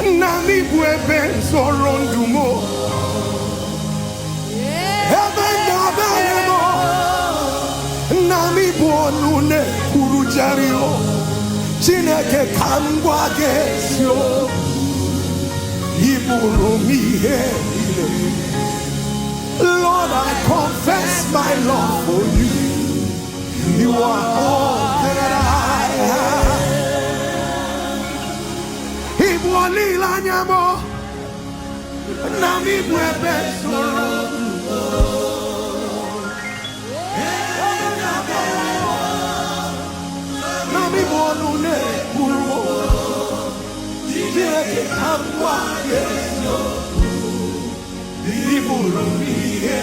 Nami buebe sorondumo. Heaven nabanemo. Nami buonune kurujario. Chineke kangwa gesio. Iburumihe. Lord, I confess my love for you. You are all that I have. Ibualila nyamo. Nami buebe soro. Nami buonune kurumo. Chineke kangwa gesio. Iburumihe.